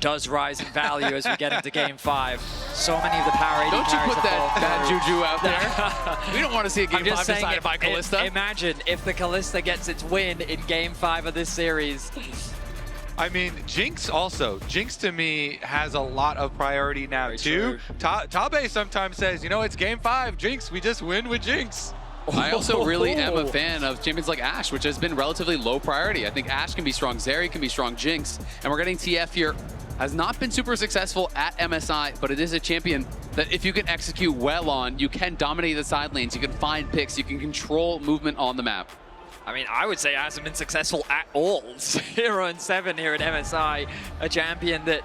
does rise in value as we get into Game 5. So many of the power AD Don't you carries put that juju out there. We don't want to see a Game 5 decided by Kalista. Imagine if the Kalista gets its win in Game 5 of this series. I mean, Jinx also. Jinx to me has a lot of priority now too. Tabe sometimes says, you know, it's Game 5, Jinx, we just win with Jinx. I also really am a fan of champions like Ashe, which has been relatively low priority. I think Ashe can be strong, Zeri can be strong, Jinx, and we're getting TF here. Has not been super successful at MSI, but it is a champion that if you can execute well on, you can dominate the side lanes, you can find picks, you can control movement on the map. I mean, I would say it hasn't been successful at all. 0-7 here at MSI, a champion that,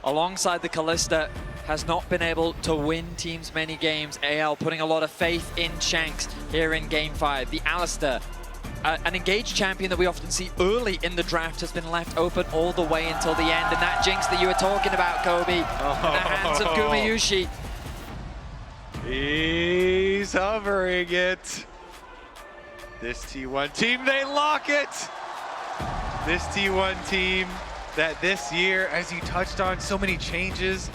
alongside the Kalista, has not been able to win teams many games. AL putting a lot of faith in Shanks here in Game 5. The Alistar, an engaged champion that we often see early in the draft, has been left open all the way until the end. And that Jinx that you were talking about, Kobe, in the hands of Gumayusi. He's hovering it. This T1 team, they lock it. This T1 team that this year, as you touched on, so many changes.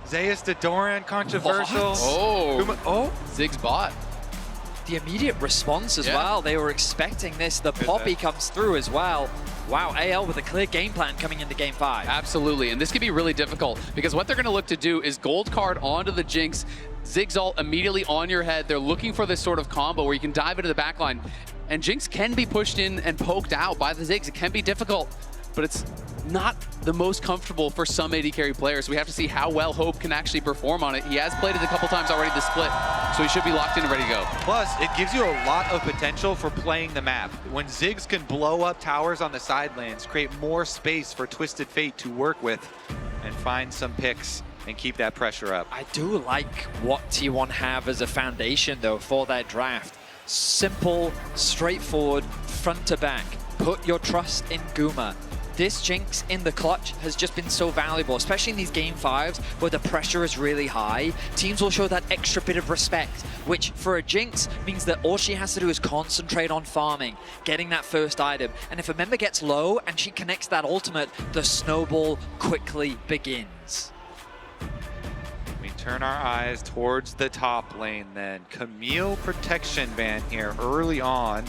Zeus to Doran, controversial. Oh, Ziggs bot. The immediate response as well. They were expecting this. The Poppy comes through as well. Wow, AL with a clear game plan coming into Game 5. Absolutely, and this could be really difficult because what they're going to look to do is gold card onto the Jinx, Ziggs ult immediately on your head. They're looking for this sort of combo where you can dive into the backline, and Jinx can be pushed in and poked out by the Ziggs. It can be difficult, but it's not the most comfortable for some AD carry players. We have to see how well Hope can actually perform on it. He has played it a couple times already this split, so he should be locked in and ready to go. Plus, it gives you a lot of potential for playing the map. When Ziggs can blow up towers on the side lanes, create more space for Twisted Fate to work with and find some picks and keep that pressure up. I do like what T1 have as a foundation, though, for their draft. Simple, straightforward, front to back. Put your trust in Guma. This Jinx in the clutch has just been so valuable, especially in these Game 5s where the pressure is really high. Teams will show that extra bit of respect, which for a Jinx means that all she has to do is concentrate on farming, getting that first item. And if a member gets low and she connects that ultimate, the snowball quickly begins. We turn our eyes towards the top lane then. Camille protection ban here early on.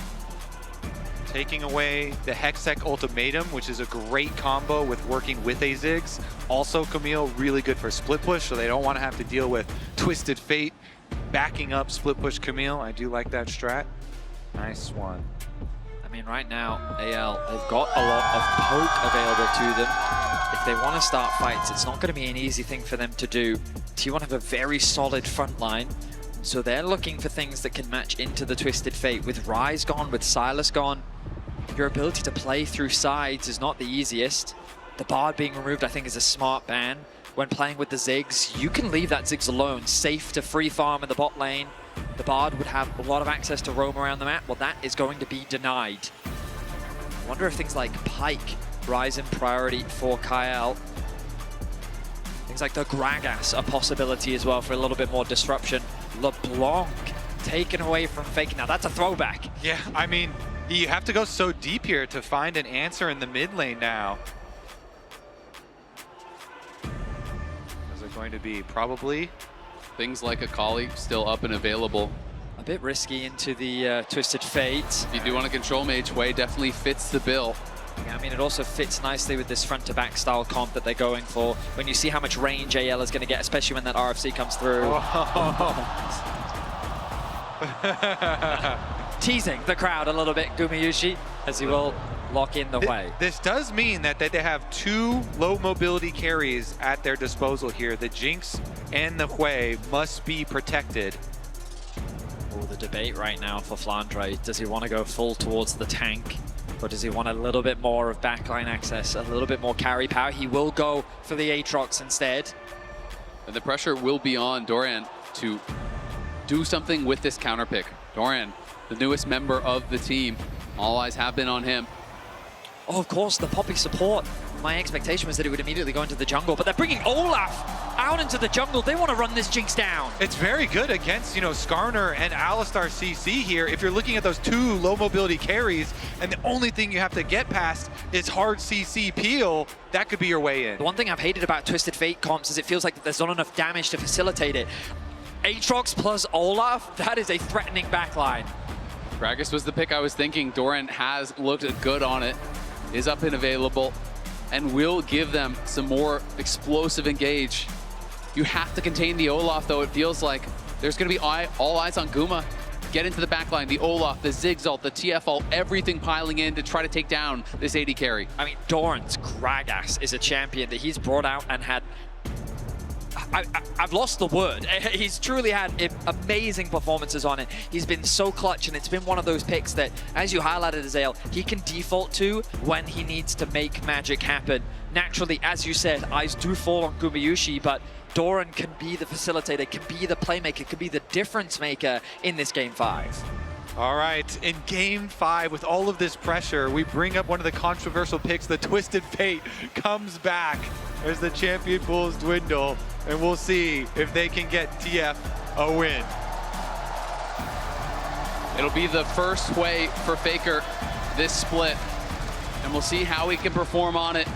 Taking away the Hextech ultimatum, which is a great combo with working with a Ziggs. Also, Camille really good for split push, so they don't want to have to deal with Twisted Fate backing up split push Camille. I do like that strat. Nice one. I mean, right now, AL, they've got a lot of poke available to them. If they want to start fights, it's not going to be an easy thing for them to do. T1 have a very solid front line, so they're looking for things that can match into the Twisted Fate. With Ryze gone, with Silas gone, your ability to play through sides is not the easiest. The Bard being removed, I think, is a smart ban. When playing with the Ziggs, you can leave that Ziggs alone, safe to free farm in the bot lane. The Bard would have a lot of access to roam around the map. Well, that is going to be denied. I wonder if things like Pike rise in priority for Kael. Things like the Gragas a possibility as well for a little bit more disruption. LeBlanc taken away from Fake. Now, that's a throwback. Yeah, I mean, you have to go so deep here to find an answer in the mid lane now. Is it going to be probably? Things like a Akali still up and available. A bit risky into the Twisted Fate. If you do want a control mage, Hwei definitely fits the bill. Yeah, I mean, it also fits nicely with this front-to-back style comp that they're going for. When you see how much range AL is going to get, especially when that RFC comes through. Teasing the crowd a little bit, Gumayusi, as he will lock in the Hwei. This does mean that they have two low mobility carries at their disposal here. The Jinx and the Hwei must be protected. Oh, the debate right now for Flandre. Does he want to go full towards the tank? Or does he want a little bit more of backline access, a little bit more carry power? He will go for the Aatrox instead. And the pressure will be on Doran to do something with this counter pick. Doran, the newest member of the team. All eyes have been on him. Oh, of course, the Poppy support. my expectation was that it would immediately go into the jungle, but they're bringing Olaf out into the jungle. They want to run this Jinx down. It's very good against, Skarner and Alistar CC here. If you're looking at those two low mobility carries, and the only thing you have to get past is hard CC peel, that could be your way in. The one thing I've hated about Twisted Fate comps is it feels like there's not enough damage to facilitate it. Aatrox plus Olaf, that is a threatening backline. Gragas was the pick I was thinking. Doran has looked good on it, is up and available, and will give them some more explosive engage. You have to contain the Olaf, though. It feels like there's going to be all eyes on Guma. Get into the backline, the Olaf, the Ziggs ult, the TF ult, everything piling in to try to take down this AD carry. I mean, Doran's Gragas is a champion that he's brought out and had... I've lost the word. He's truly had amazing performances on it. He's been so clutch, and it's been one of those picks that, as you highlighted, Azael, he can default to when he needs to make magic happen. Naturally, as you said, eyes do fall on Gumayusi, but Doran can be the facilitator, can be the playmaker, can be the difference maker in this Game 5. All right, in Game 5, with all of this pressure, we bring up one of the controversial picks. The Twisted Fate comes back as the champion pools dwindle, and we'll see if they can get TF a win. It'll be the first Hwei for Faker this split, and we'll see how he can perform on it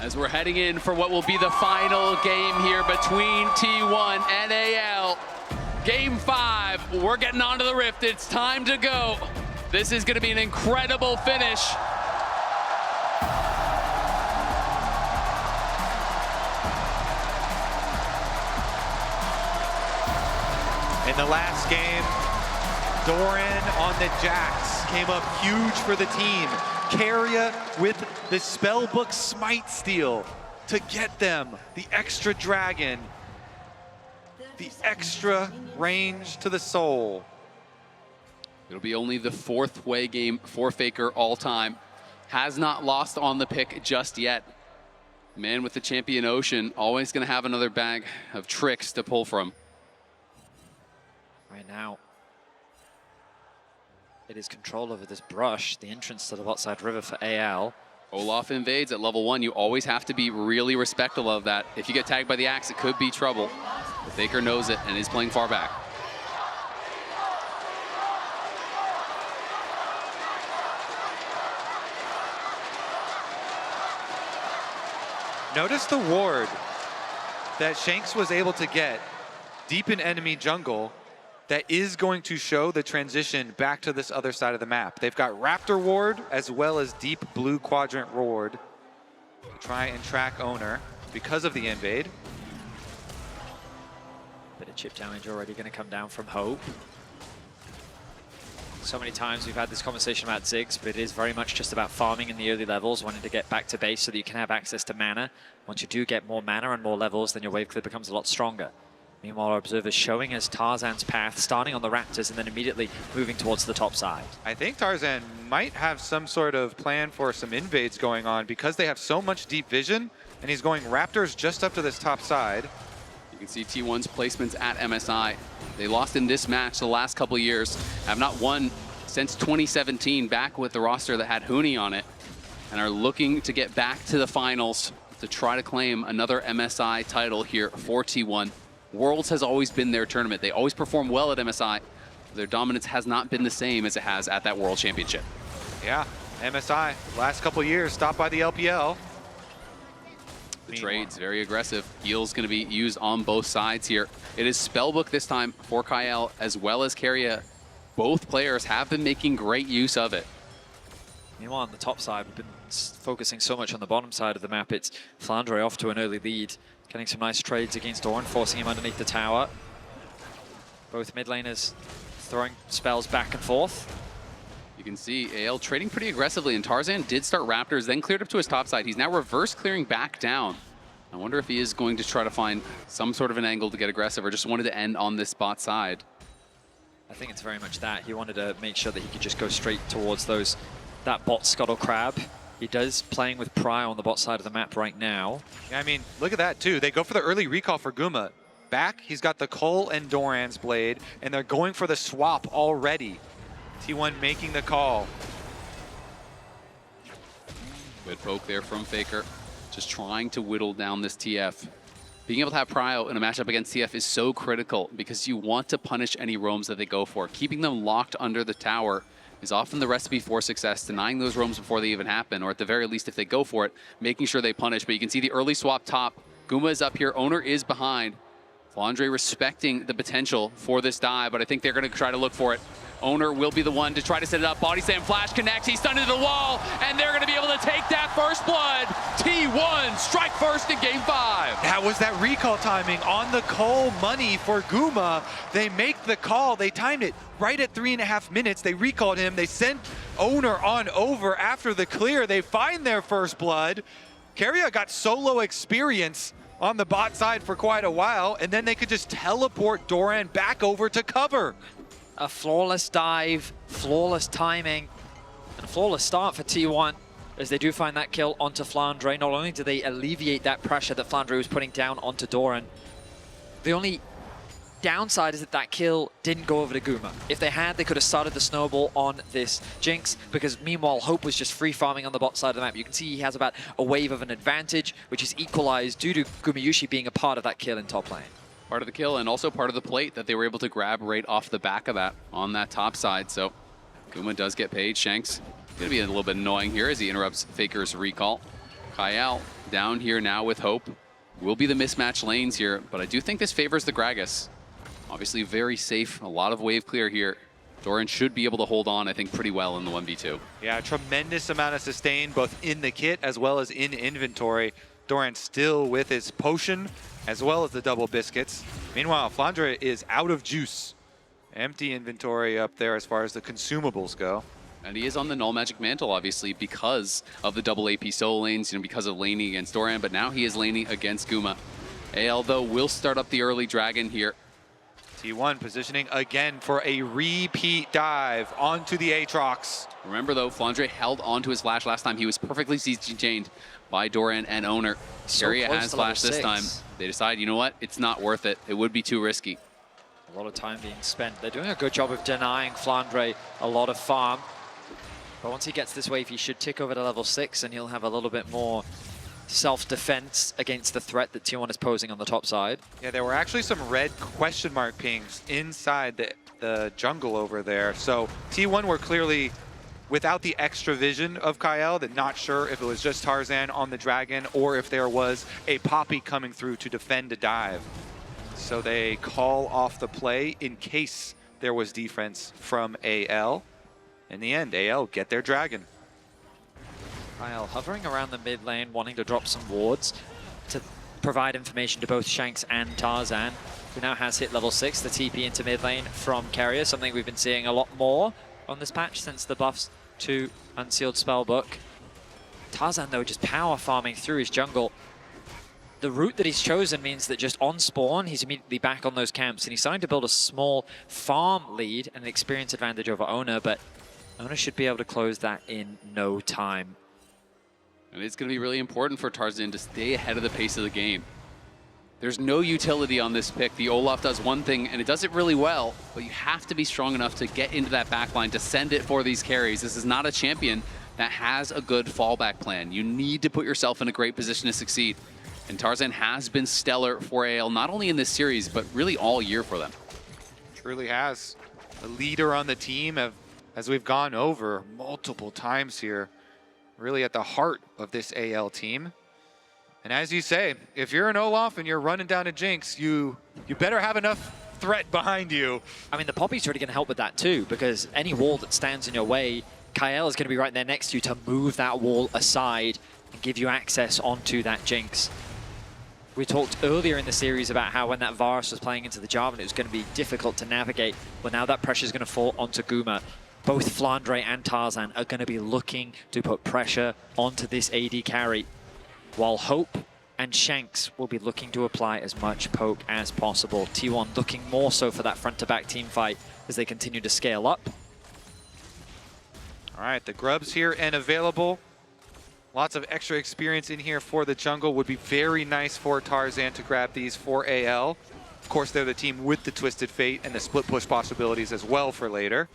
as we're heading in for what will be the final game here between T1 and AL. Game 5, we're getting onto the Rift. It's time to go. This is going to be an incredible finish. In the last game, Doran on the Jax came up huge for the team. Keria with the Spellbook Smite steal to get them the extra dragon, the extra range to the soul. It'll be only the 4th Hwei game for Faker all time. Has not lost on the pick just yet. Man with the champion Ocean, always going to have another bag of tricks to pull from. Right now, it is control over this brush, the entrance to the bot side river for AL. Olaf invades at level 1. You always have to be really respectful of that. If you get tagged by the axe, it could be trouble. But Faker knows it and is playing far back. Notice the ward that Shanks was able to get deep in enemy jungle that is going to show the transition back to this other side of the map. They've got Raptor ward as well as deep blue quadrant ward to try and track Oner because of the invade. Bit of chip damage already going to come down from Hope. So many times we've had this conversation about Ziggs, but it is very much just about farming in the early levels, wanting to get back to base so that you can have access to mana. Once you do get more mana and more levels, then your wave clear becomes a lot stronger. Meanwhile, our observers showing us Tarzan's path, starting on the Raptors and then immediately moving towards the top side. I think Tarzan might have some sort of plan for some invades going on because they have so much deep vision, and he's going Raptors just up to this top side. You can see T1's placements at MSI. They lost in this match the last couple of years, have not won since 2017, back with the roster that had Hwei on it, and are looking to get back to the finals to try to claim another MSI title here for T1. Worlds has always been their tournament. They always perform well at MSI. Their dominance has not been the same as it has at that World Championship. Yeah, MSI, last couple years, stopped by the LPL. The trade's very aggressive. Heal's going to be used on both sides here. It is Spellbook this time for Kael as well as Keria. Both players have been making great use of it. Meanwhile, on the top side, we've been focusing so much on the bottom side of the map. It's Flandre off to an early lead, getting some nice trades against Doran, forcing him underneath the tower. Both mid laners throwing spells back and forth. You can see AL trading pretty aggressively, and Tarzan did start Raptors, then cleared up to his top side. He's now reverse clearing back down. I wonder if he is going to try to find some sort of an angle to get aggressive, or just wanted to end on this bot side. I think it's very much that. He wanted to make sure that he could just go straight towards that bot scuttle crab. He does playing with Pry on the bot side of the map right now. Yeah, I mean, look at that too. They go for the early recall for Guma. Back, he's got the Cole and Doran's blade, and they're going for the swap already. T1 making the call. Good poke there from Faker. Just trying to whittle down this TF. Being able to have Prio in a matchup against TF is so critical because you want to punish any roams that they go for. Keeping them locked under the tower is often the recipe for success, denying those roams before they even happen, or at the very least, if they go for it, making sure they punish. But you can see the early swap top. Guma is up here, Oner is behind. Flandre respecting the potential for this dive, but I think they're going to try to look for it. Oner will be the one to try to set it up. Body slam flash connects, he's stunned into the wall, and they're going to be able to take that first blood. T1 strike first in game 5. That was that recall timing on the Cole money for Guma. They make the call, they timed it right at 3.5 minutes. They recalled him, they sent Oner on over after the clear. They find their first blood. Keria got solo experience on the bot side for quite a while, and then they could just teleport Doran back over to cover. A flawless dive, flawless timing, and a flawless start for T1 as they do find that kill onto Flandre. Not only do they alleviate that pressure that Flandre was putting down onto Doran, the only downside is that that kill didn't go over to Guma. If they had, they could have started the snowball on this Jinx, because meanwhile Hope was just free farming on the bot side of the map. You can see he has about a wave of an advantage, which is equalized due to Gumayusi being a part of that kill in top lane. Part of the kill and also part of the plate that they were able to grab right off the back of that on that top side. So Guma does get paid. Shanks gonna be a little bit annoying here as he interrupts Faker's recall. Kael down here now with Hope. Will be the mismatch lanes here, but I do think this favors the Gragas. Obviously very safe, a lot of wave clear here. Doran should be able to hold on, I think, pretty well in the 1v2. Yeah, tremendous amount of sustain both in the kit as well as in inventory. Doran still with his potion as well as the double biscuits. Meanwhile, Flandre is out of juice. Empty inventory up there as far as the consumables go. And he is on the Null Magic Mantle, obviously, because of the double AP solo lanes, because of laning against Doran, but now he is laning against Guma. AL, though, will start up the early dragon here. T1 positioning again for a repeat dive onto the Aatrox. Remember, though, Flandre held onto his flash last time. He was perfectly CC-chained by Doran and Oner. Keria has flash this time. They decide, you know what? It's not worth it. It would be too risky. A lot of time being spent. They're doing a good job of denying Flandre a lot of farm. But once he gets this wave, he should tick over to level 6, and he'll have a little bit more self-defense against the threat that T1 is posing on the top side. Yeah, there were actually some red question mark pings inside the jungle over there. So T1 were clearly without the extra vision of Kael, that not sure if it was just Tarzan on the dragon or if there was a Poppy coming through to defend a dive. So they call off the play in case there was defense from AL. In the end, AL get their dragon. Kael hovering around the mid lane, wanting to drop some wards to provide information to both Shanks and Tarzan, who now has hit level 6, the TP into mid lane from Keria, something we've been seeing a lot more on this patch since the buffs to Unsealed Spellbook. Tarzan, though, just power farming through his jungle. The route that he's chosen means that just on spawn, he's immediately back on those camps, and he's starting to build a small farm lead and an experience advantage over Oner, but Oner should be able to close that in no time. And it's going to be really important for Tarzan to stay ahead of the pace of the game. There's no utility on this pick. The Olaf does one thing, and it does it really well, but you have to be strong enough to get into that backline, to send it for these carries. This is not a champion that has a good fallback plan. You need to put yourself in a great position to succeed. And Tarzan has been stellar for AL, not only in this series, but really all year for them. Truly has. The leader on the team, as we've gone over multiple times here, really at the heart of this AL team. And as you say, if you're an Olaf and you're running down a Jinx, you better have enough threat behind you. I mean, the Poppy's really going to help with that too, because any wall that stands in your way, Kael is going to be right there next to you to move that wall aside and give you access onto that Jinx. We talked earlier in the series about how when that Varus was playing into the Jarvan, it was going to be difficult to navigate. Well, now that pressure is going to fall onto Guma. Both Flandre and Tarzan are going to be looking to put pressure onto this AD carry, while Hope and Shanks will be looking to apply as much poke as possible. T1 looking more so for that front-to-back team fight as they continue to scale up. All right, the grubs here and available. Lots of extra experience in here for the jungle. Would be very nice for Tarzan to grab these for AL. Of course, they're the team with the Twisted Fate and the split push possibilities as well for later.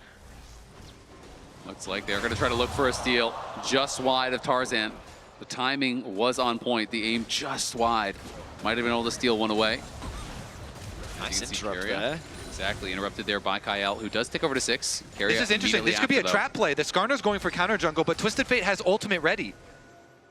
Looks like they're going to try to look for a steal just wide of Tarzan. The timing was on point. The aim just wide. Might have been able to steal one away. Nice interrupt Keria. there. Exactly, interrupted there by Kael, who does take over to 6. Keria This is interesting. This could be a trap play. The Skarner's going for counter jungle, but Twisted Fate has ultimate ready.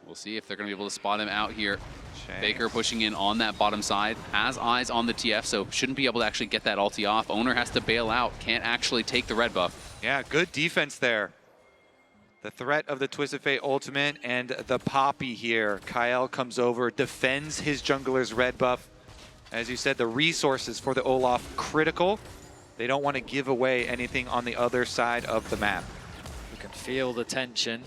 We'll see if they're going to be able to spot him out here. Shanks. Faker pushing in on that bottom side, has eyes on the TF, so shouldn't be able to actually get that ulti off. Oner has to bail out, can't actually take the red buff. Yeah, good defense there. The threat of the Twisted Fate ultimate and the Poppy here. Kael comes over, defends his jungler's red buff. As you said, the resources for the Olaf critical. They don't want to give away anything on the other side of the map. You can feel the tension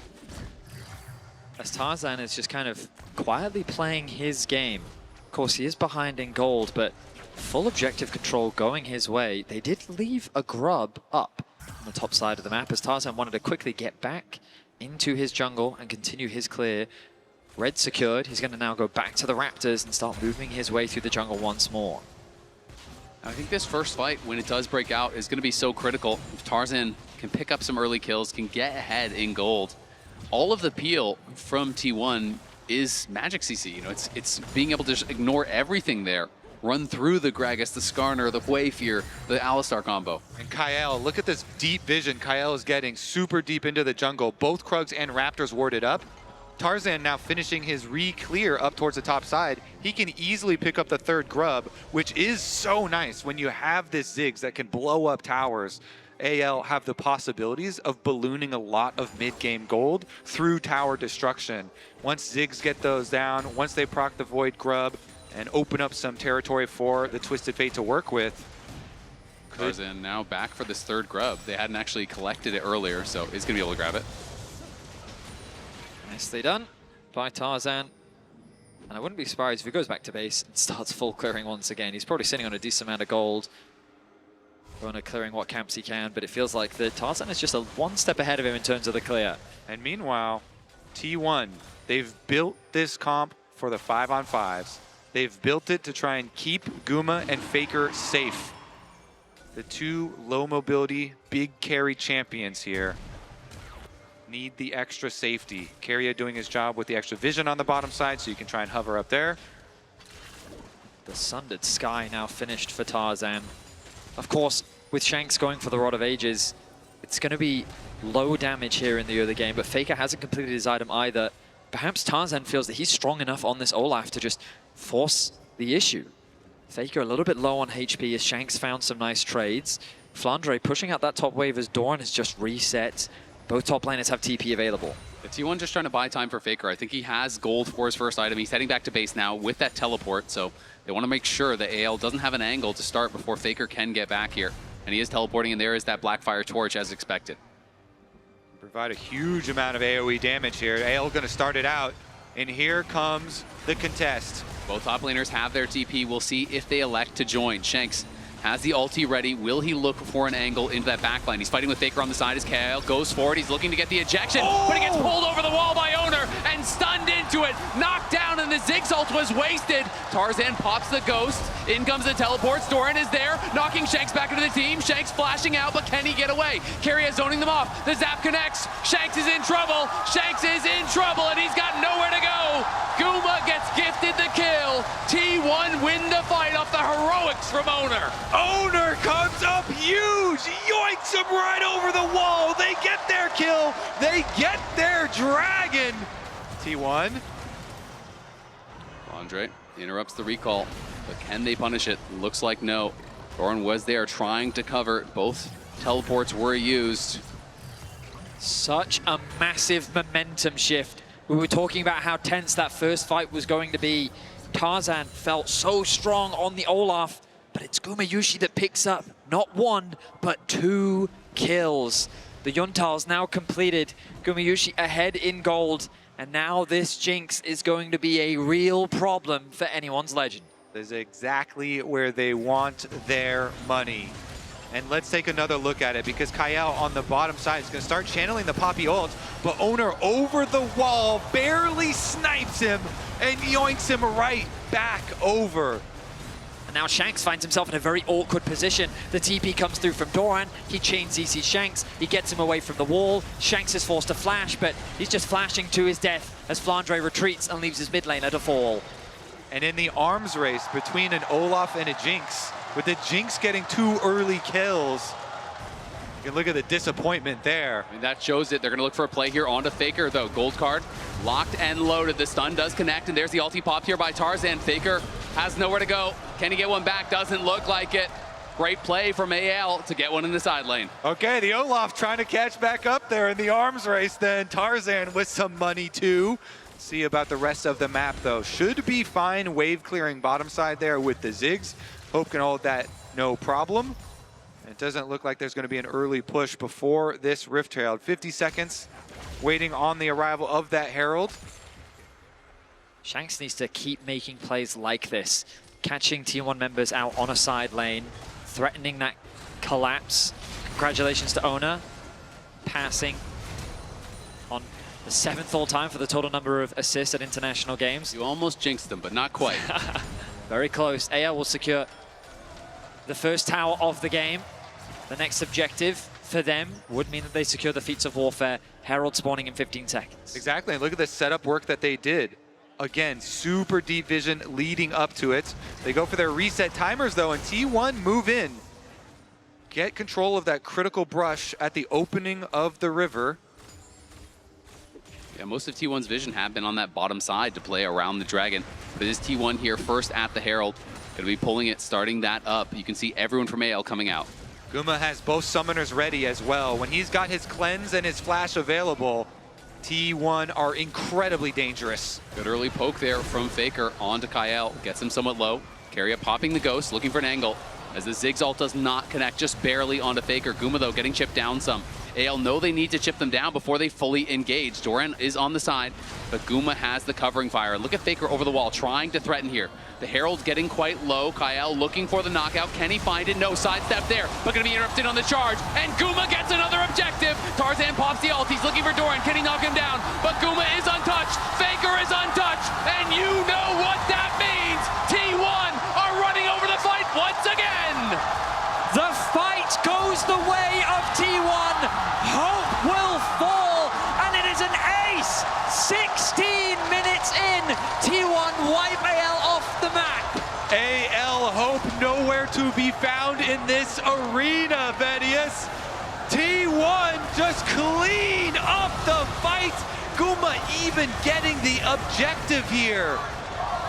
as Tarzan is just kind of quietly playing his game. Of course, he is behind in gold, but full objective control going his way. They did leave a grub up on the top side of the map as Tarzan wanted to quickly get back into his jungle and continue his clear. Red secured. He's going to now go back to the Raptors and start moving his way through the jungle once more. I think this first fight, when it does break out, is going to be so critical. If Tarzan can pick up some early kills, can get ahead in gold, all of the peel from T1 is magic CC. You know, it's being able to just ignore everything there. Run through the Gragas, the Skarner, the Hwei, the Alistar combo. And Kael, look at this deep vision Kael is getting super deep into the jungle. Both Krugs and Raptors warded up. Tarzan now finishing his re-clear up towards the top side. He can easily pick up the third grub, which is so nice when you have this Ziggs that can blow up towers. AL have the possibilities of ballooning a lot of mid-game gold through tower destruction. Once Ziggs get those down, once they proc the Void grub and open up some territory for the Twisted Fate to work with. Tarzan now back for this third grub. They hadn't actually collected it earlier, so he's going to be able to grab it. Nicely done by Tarzan. And I wouldn't be surprised if he goes back to base and starts full clearing once again. He's probably sitting on a decent amount of gold. Going to clearing what camps he can, but it feels like the Tarzan is just one step ahead of him in terms of the clear. And meanwhile, T1, they've built this comp for the 5-on-5s. They've built it to try and keep Guma and Faker safe. The two low mobility, big carry champions here need the extra safety. Keria doing his job with the extra vision on the bottom side, so you can try and hover up there. The Sundered Sky now finished for Tarzan. Of course, with Shanks going for the Rod of Ages, it's going to be low damage here in the early game, but Faker hasn't completed his item either. Perhaps Tarzan feels that he's strong enough on this Olaf to just force the issue. Faker a little bit low on HP as Shanks found some nice trades. Flandre pushing out that top wave as Doran has just reset. Both top laners have TP available. The T1 just trying to buy time for Faker. I think he has gold for his first item. He's heading back to base now with that teleport, so they want to make sure that AL doesn't have an angle to start before Faker can get back here. And he is teleporting, and there is that Blackfire Torch as expected. Provide a huge amount of AoE damage here. AL going to start it out, and here comes the contest. Both top laners have their TP. We'll see if they elect to join. Shanks has the ulti ready. Will he look for an angle into that backline? He's fighting with Faker on the side as Kael goes forward. He's looking to get the ejection, but he gets pulled over the wall by Oner and stunned into it. Knocked down, and the Ziggs ult was wasted. Tarzan pops the ghost. In comes the teleports. Doran is there, knocking Shanks back into the team. Shanks flashing out, but can he get away? Keria zoning them off. The zap connects. Shanks is in trouble. Shanks is in trouble, and he's got nowhere to go. Guma gets gifted the kill. T1 win the fight off the heroics from Oner. Oner comes up huge, yoinks him right over the wall. They get their kill, they get their dragon. T1. Flandre interrupts the recall, but can they punish it? Looks like no. Doran was there trying to cover. Both teleports were used. Such a massive momentum shift. We were talking about how tense that first fight was going to be. Tarzan felt so strong on the Olaf, but it's Gumayusi that picks up not one, but 2 kills. The Yuntal's now completed. Gumayusi ahead in gold, and now this Jinx is going to be a real problem for anyone's legend. This is exactly where they want their money. And let's take another look at it, because Kael on the bottom side is going to start channeling the Poppy ult, but Oner over the wall barely snipes him and yoinks him right back over. And now Shanks finds himself in a very awkward position. The TP comes through from Doran. He chains EC Shanks. He gets him away from the wall. Shanks is forced to flash, but he's just flashing to his death as Flandre retreats and leaves his mid laner to fall. And in the arms race between an Olaf and a Jinx, with the Jinx getting 2 early kills, you can look at the disappointment there. I mean, that shows it. They're going to look for a play here onto Faker, though. Gold card, locked and loaded. The stun does connect, and there's the ulti pop here by Tarzan. Faker has nowhere to go. Can he get one back? Doesn't look like it. Great play from AL to get one in the side lane. Okay, the Olaf trying to catch back up there in the arms race then. Tarzan with some money too. See about the rest of the map though. Should be fine wave clearing bottom side there with the Ziggs. Hope can hold that no problem. It doesn't look like there's going to be an early push before this Rift Herald. 50 seconds waiting on the arrival of that Herald. Shanks needs to keep making plays like this, catching T1 members out on a side lane, threatening that collapse. Congratulations to Oner, passing on the 7th all-time for the total number of assists at international games. You almost jinxed them, but not quite. Very close. AL will secure the first tower of the game. The next objective for them would mean that they secure the Feats of Warfare, Herald spawning in 15 seconds. Exactly, and look at the setup work that they did. Again, super deep vision leading up to it. They go for their reset timers though, and T1 move in. Get control of that critical brush at the opening of the river. Yeah, most of T1's vision have been on that bottom side to play around the dragon. But it is T1 here first at the Herald. Gonna be pulling it, starting that up. You can see everyone from AL coming out. Guma has both summoners ready as well. When he's got his cleanse and his flash available, T1 are incredibly dangerous. Good early poke there from Faker onto Kael. Gets him somewhat low. Keria popping the ghost, looking for an angle. As the Ziggs ult does not connect, just barely onto Faker. Guma, though, getting chipped down some. AL know they need to chip them down before they fully engage. Doran is on the side, but Guma has the covering fire. Look at Faker over the wall, trying to threaten here. The Herald getting quite low. Kael looking for the knockout. Can he find it? No, sidestep there, but gonna be interrupted on the charge. And Guma gets another objective. Tarzan pops the ult. He's looking for Doran. Can he knock him down? But Guma is untouched. Faker is untouched. And you know what that means. T1 are running over the fight once again. The fight goes the way of T1. Hope will fall, and it is an ace. 16 minutes in, T1 wipe AL off the map. AL Hope nowhere to be found in this arena, Vedius. T1 just clean up the fight. Guma even getting the objective here.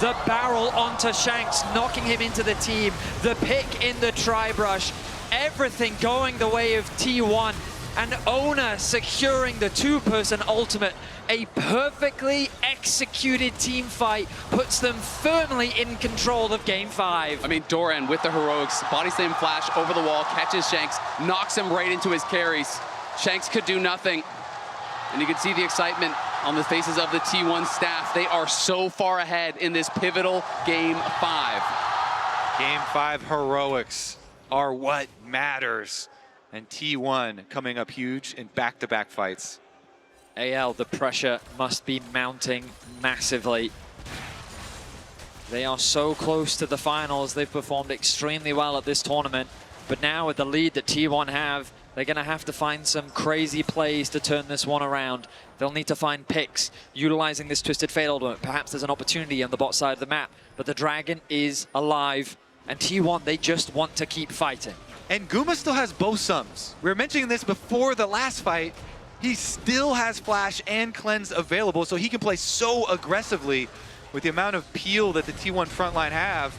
The barrel onto Shanks, knocking him into the team. The pick in the tri-brush. Everything going the way of T1. And Oner securing the 2-person ultimate. A perfectly executed team fight puts them firmly in control of Game 5. I mean, Doran with the heroics, body slam flash over the wall, catches Shanks, knocks him right into his carries. Shanks could do nothing. And you can see the excitement on the faces of the T1 staff. They are so far ahead in this pivotal Game 5. Game 5 heroics are what matters. And T1 coming up huge in back-to-back fights. AL, the pressure must be mounting massively. They are so close to the finals. They've performed extremely well at this tournament. But now with the lead that T1 have, they're going to have to find some crazy plays to turn this one around. They'll need to find picks, utilizing this Twisted Fate ultimate. Perhaps there's an opportunity on the bot side of the map. But the dragon is alive. And T1, they just want to keep fighting. And Guma still has both sums. We were mentioning this before the last fight. He still has Flash and Cleanse available, so he can play so aggressively with the amount of peel that the T1 frontline have.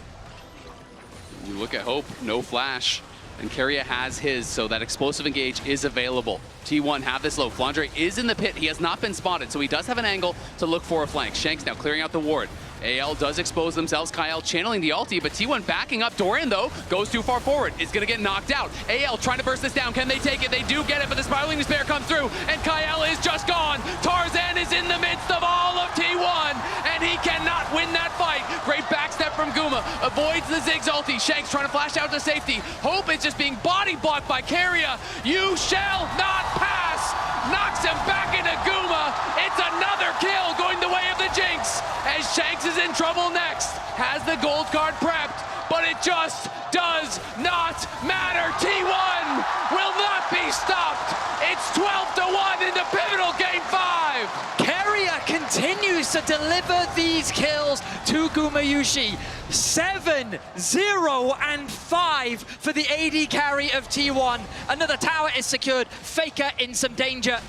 You look at Hope, no Flash. And Keria has his, so that explosive engage is available. T1 have this low. Flandre is in the pit. He has not been spotted, so he does have an angle to look for a flank. Shanks now clearing out the ward. AL does expose themselves. Kael channeling the ulti, but T1 backing up. Doran, though, goes too far forward. Is going to get knocked out. AL trying to burst this down. Can they take it? They do get it, but the Spiraling Despair comes through, and Kael is just gone. Tarzan is in the midst of all of T1, and he cannot win that fight. Great backstep from Guma. Avoids the Ziggs ulti. Shanks trying to flash out to safety. Hope is just being body blocked by Keria. You shall not pass. Knocks him back into Guma. It's another kill going the way of the Jinx, as Shanks is in trouble next. Has the gold card prepped, but it just does not matter. T1 will not be stopped. It's 12-1 in the pivotal Game 5. Keria continues to deliver these kills to Gumayusi. 7, 0, and 5 for the AD carry of T1. Another tower is secured. Faker in some danger.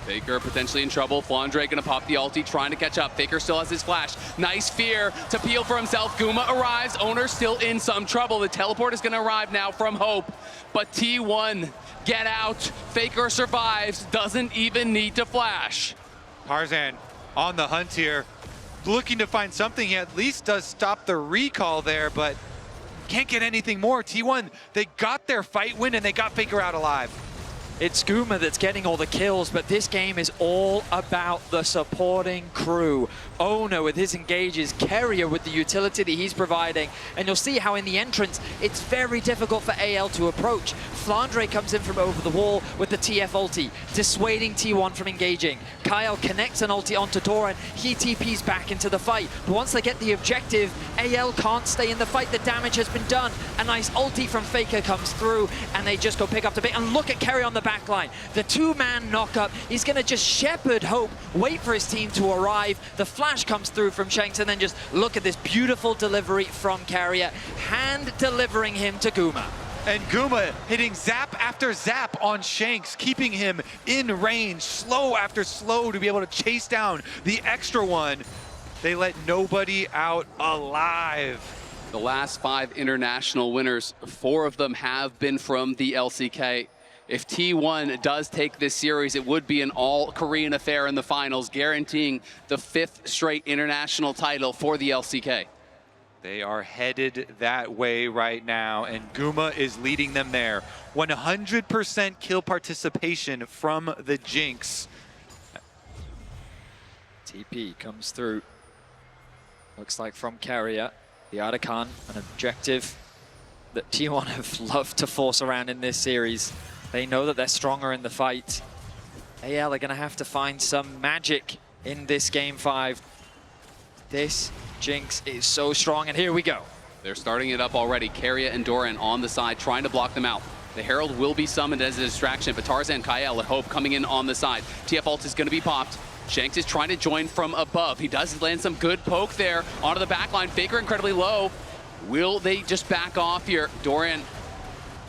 Faker potentially in trouble. Flandre gonna pop the ulti, trying to catch up. Faker still has his flash. Nice fear to peel for himself. Guma arrives. Oner still in some trouble. The teleport is gonna arrive now from Hope. But T1, get out. Faker survives. Doesn't even need to flash. Tarzan on the hunt here, looking to find something. He at least does stop the recall there, but can't get anything more. T1, they got their fight win and they got Faker out alive. It's Guma that's getting all the kills, but this game is all about the supporting crew. Oner with his engages, Keria with the utility that he's providing, and you'll see how in the entrance, it's very difficult for AL to approach. Flandre comes in from over the wall with the TF ulti, dissuading T1 from engaging. Kael connects an ulti onto Doran, he TPs back into the fight, but once they get the objective, AL can't stay in the fight, the damage has been done. A nice ulti from Faker comes through, and they just go pick up the bait, and look at Keria on the backline. The two-man knock-up, he's gonna just shepherd Hope, wait for his team to arrive. The flash comes through from Shanks, and then just look at this beautiful delivery from Keria, hand delivering him to Guma. And Guma hitting zap after zap on Shanks, keeping him in range, slow after slow to be able to chase down the extra one. They let nobody out alive. The last 5 international winners, 4 of them have been from the LCK. If T1 does take this series, it would be an all-Korean affair in the finals, guaranteeing the 5th straight international title for the LCK. They are headed that way right now, and Guma is leading them there. 100% kill participation from the Jinx. TP comes through. Looks like from Keria. The Artican, an objective that T1 have loved to force around in this series. They know that they're stronger in the fight. AL are going to have to find some magic in this Game 5. This Jinx is so strong, and here we go. They're starting it up already. Keria and Doran on the side, trying to block them out. The Herald will be summoned as a distraction, but Tarzan, Kael, and Hope coming in on the side. TF ult is going to be popped. Shanks is trying to join from above. He does land some good poke there onto the backline. Faker incredibly low. Will they just back off here? Doran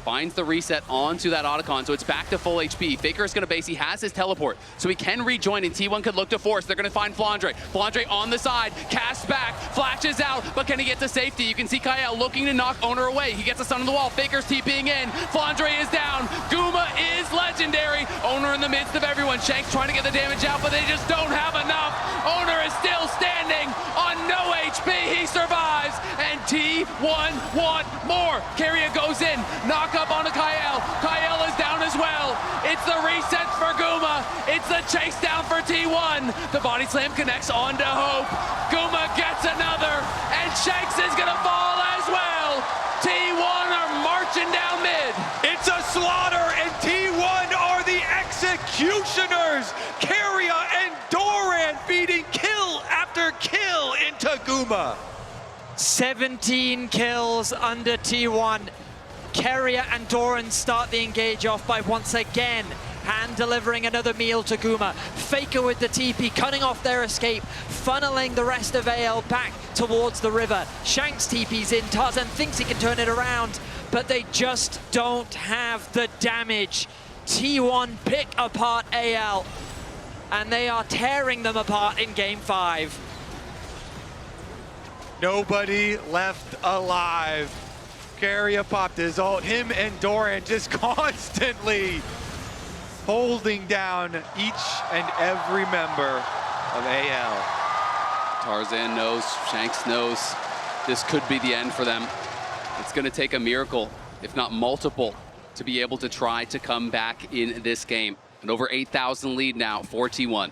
finds the reset onto that Otacon, so it's back to full HP. Faker is going to base. He has his teleport, so he can rejoin, and T1 could look to force. They're going to find Flandre. Flandre on the side, casts back, flashes out, but can he get to safety? You can see Kael looking to knock Oner away. He gets a stun on the wall. Faker's TPing in. Flandre is down. Guma is legendary. Oner in the midst of everyone. Shanks trying to get the damage out, but they just don't have enough. Oner is still standing on no HP. He survives, and T1 want more. Keria goes in. Knock up onto Kael. Kael is down as well. It's the reset for Guma. It's the chase down for T1. The body slam connects onto Hope. Guma gets another, and Shanks is gonna fall as well. T1 are marching down mid. It's a slaughter, and T1 are the executioners. Keria and Doran feeding kill after kill into Guma. 17 kills under T1. Keria and Doran start the engage off by once again hand delivering another meal to Guma. Faker with the TP, cutting off their escape, funneling the rest of AL back towards the river. Shanks TP's in, Tarzan thinks he can turn it around, but they just don't have the damage. T1 pick apart AL, and they are tearing them apart in Game 5. Nobody left alive. Keria popped his ult. Him and Doran just constantly holding down each and every member of AL. Tarzan knows, Shanks knows, this could be the end for them. It's going to take a miracle, if not multiple, to be able to try to come back in this game. An over 8,000 lead now for T1.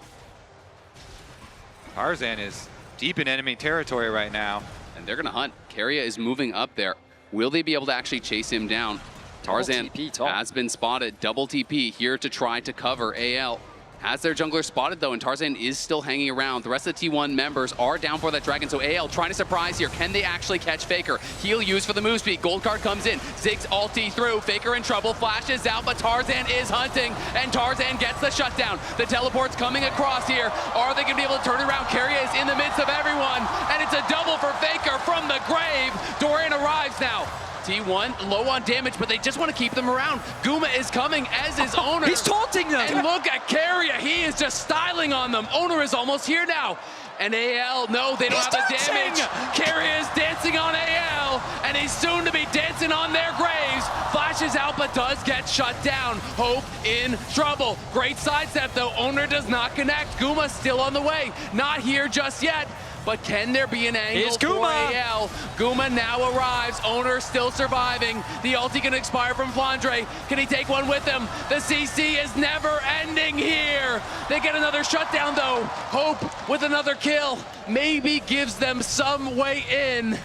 Tarzan is deep in enemy territory right now. And they're going to hunt. Keria is moving up there. Will they be able to actually chase him down? Tarzan has been spotted. Double TP here to try to cover AL. Has their jungler spotted though, and Tarzan is still hanging around. The rest of the T1 members are down for that dragon, so AL trying to surprise here. Can they actually catch Faker? Heal used for the move speed. Gold card comes in. Ziggs ulti through. Faker in trouble, flashes out, but Tarzan is hunting, and Tarzan gets the shutdown. The teleport's coming across here. Are they gonna be able to turn it around? Keria is in the midst of everyone, and it's a double for Faker from the grave. Doran arrives now. T1 low on damage, but they just want to keep them around. Guma is coming, as is Oner. He's taunting them! And look at Keria, he is just styling on them. Oner is almost here now. And AL, no, they don't have the damage. Keria is dancing on AL, and he's soon to be dancing on their graves. Flashes out, but does get shut down. Hope in trouble. Great sidestep, though. Oner does not connect. Guma still on the way. Not here just yet. But can there be an angle for AL? Guma now arrives. Oner still surviving. The ulti can expire from Flandre. Can he take one with him? The CC is never ending here. They get another shutdown though. Hope with another kill maybe gives them some way in.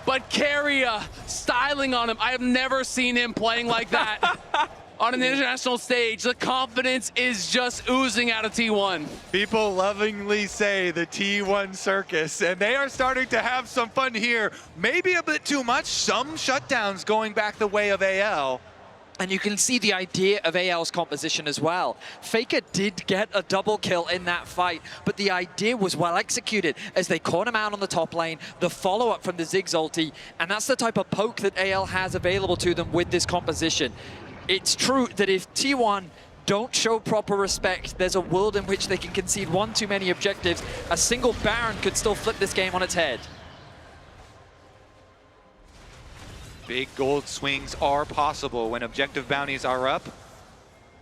But Keria styling on him. I have never seen him playing like that. On an international stage, the confidence is just oozing out of T1. People lovingly say the T1 circus, and they are starting to have some fun here. Maybe a bit too much, some shutdowns going back the way of AL. And you can see the idea of AL's composition as well. Faker did get a double kill in that fight, but the idea was well executed as they caught him out on the top lane, the follow-up from the Ziggs ulti, and that's the type of poke that AL has available to them with this composition. It's true that if T1 don't show proper respect, there's a world in which they can concede one too many objectives. A single Baron could still flip this game on its head. Big gold swings are possible when objective bounties are up.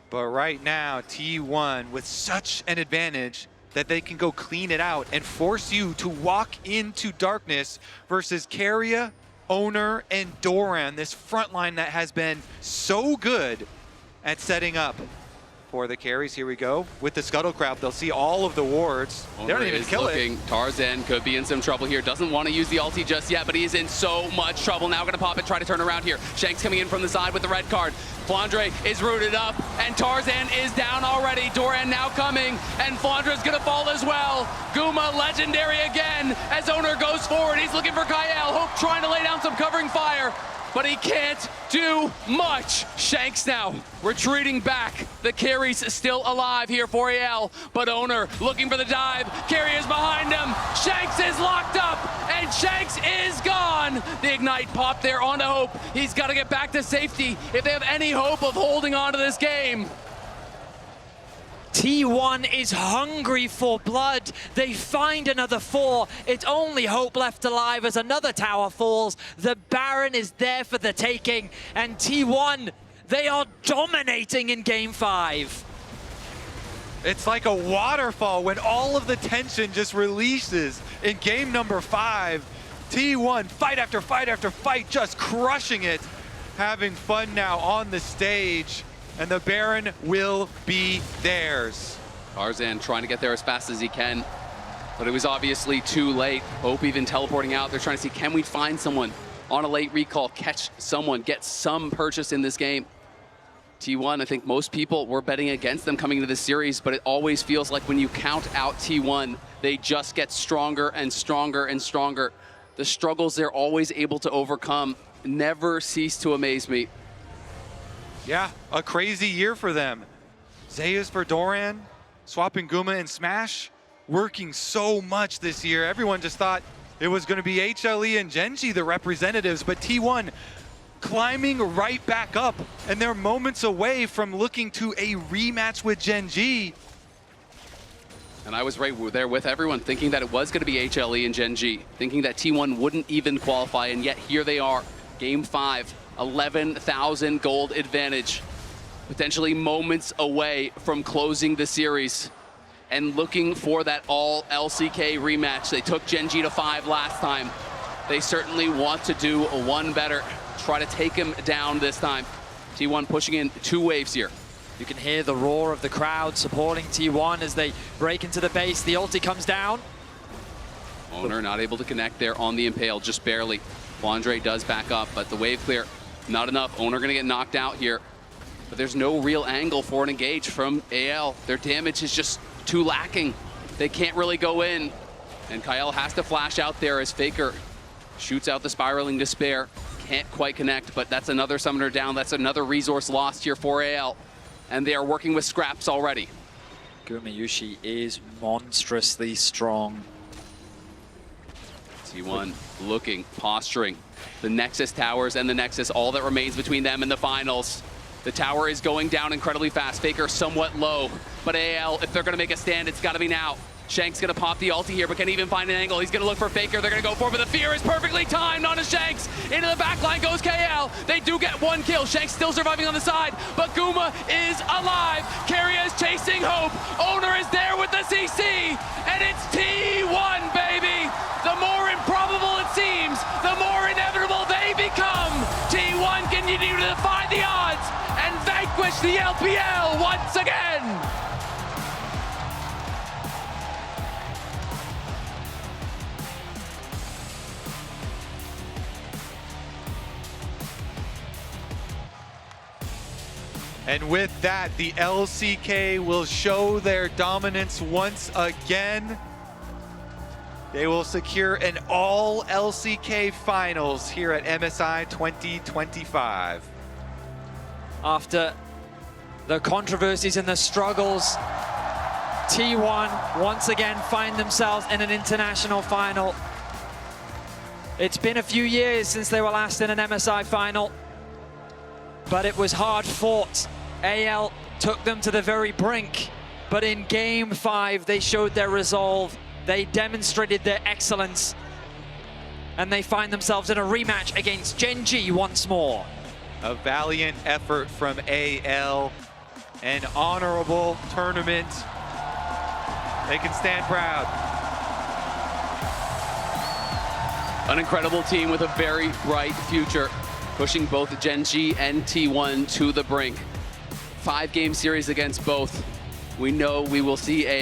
But right now, T1 with such an advantage that they can go clean it out and force you to walk into darkness versus Keria, Oner, and Doran, this front line that has been so good at setting up for the carries. Here we go. With the Scuttle Crab, they'll see all of the wards. Oner they don't even kill it. Tarzan could be in some trouble here. Doesn't want to use the ulti just yet, but he's in so much trouble. Now gonna pop it, try to turn around here. Shanks coming in from the side with the red card. Flandre is rooted up, and Tarzan is down already. Doran now coming, and Flandre's gonna fall as well. Guma legendary again as Oner goes forward. He's looking for Kael. Hope trying to lay down some covering fire, but he can't do much. Shanks now retreating back. The carry's still alive here for AL, but Oner looking for the dive. Keria is behind him. Shanks is locked up, and Shanks is gone. The ignite pop there onto Hope. He's got to get back to safety if they have any hope of holding on to this game. T1 is hungry for blood. They find another 4. It's only Hope left alive as another tower falls. The Baron is there for the taking, and T1, they are dominating in Game 5. It's like a waterfall when all of the tension just releases in game number 5. T1, fight after fight after fight, just crushing it. Having fun now on the stage. And the Baron will be theirs. Tarzan trying to get there as fast as he can, but it was obviously too late. Hope even teleporting out. They're trying to see, can we find someone on a late recall, catch someone, get some purchase in this game. T1, I think most people were betting against them coming into this series, but it always feels like when you count out T1, they just get stronger and stronger and stronger. The struggles they're always able to overcome never cease to amaze me. Yeah, a crazy year for them. Zeus for Doran, swapping Guma and Smash, working so much this year. Everyone just thought it was going to be HLE and Genji, the representatives, but T1 climbing right back up, and they're moments away from looking to a rematch with Genji. And I was right there with everyone, thinking that it was going to be HLE and Genji, thinking that T1 wouldn't even qualify, and yet here they are, Game 5. 11,000 gold advantage, potentially moments away from closing the series and looking for that all LCK rematch. They took Genji to 5 last time. They certainly want to do one better, try to take him down this time. T1 pushing in 2 waves here. You can hear the roar of the crowd supporting T1 as they break into the base. The ulti comes down. Oner not able to connect there on the Impale, just barely. Flandre does back up, but the wave clear, not enough. Oner gonna get knocked out here. but there's no real angle for an engage from AL. Their damage is just too lacking. They can't really go in. And Kael has to flash out there as Faker shoots out the Spiraling Despair. Can't quite connect, but that's another summoner down. That's another resource lost here for AL. And they are working with scraps already. Gumayusi is monstrously strong. T1 looking, posturing. The Nexus towers and the Nexus, all that remains between them in the finals. The tower is going down incredibly fast. Faker somewhat low, but AL, if they're gonna make a stand, it's gotta be now. Shanks gonna pop the ulti here, but can't even find an angle. He's gonna look for Faker. They're gonna go for it, but the fear is perfectly timed onto Shanks. Into the back line goes Kael. They do get one kill. Shanks still surviving on the side, but Guma is alive. Keria is chasing Hope. Oner is there with the CC, and it's T1, baby. The more improbable it seems, the more inevitable they become. T1 continue to defy the odds and vanquish the LPL once again. And with that, the LCK will show their dominance once again. They will secure an all LCK finals here at MSI 2025. After the controversies and the struggles, T1 once again find themselves in an international final. It's been a few years since they were last in an MSI final, but it was hard fought. AL took them to the very brink, but in Game 5, they showed their resolve. They demonstrated their excellence, and they find themselves in a rematch against Gen G once more. A valiant effort from AL, an honorable tournament. They can stand proud. An incredible team with a very bright future, pushing both Gen G and T1 to the brink. 5-game series against both. We know we will see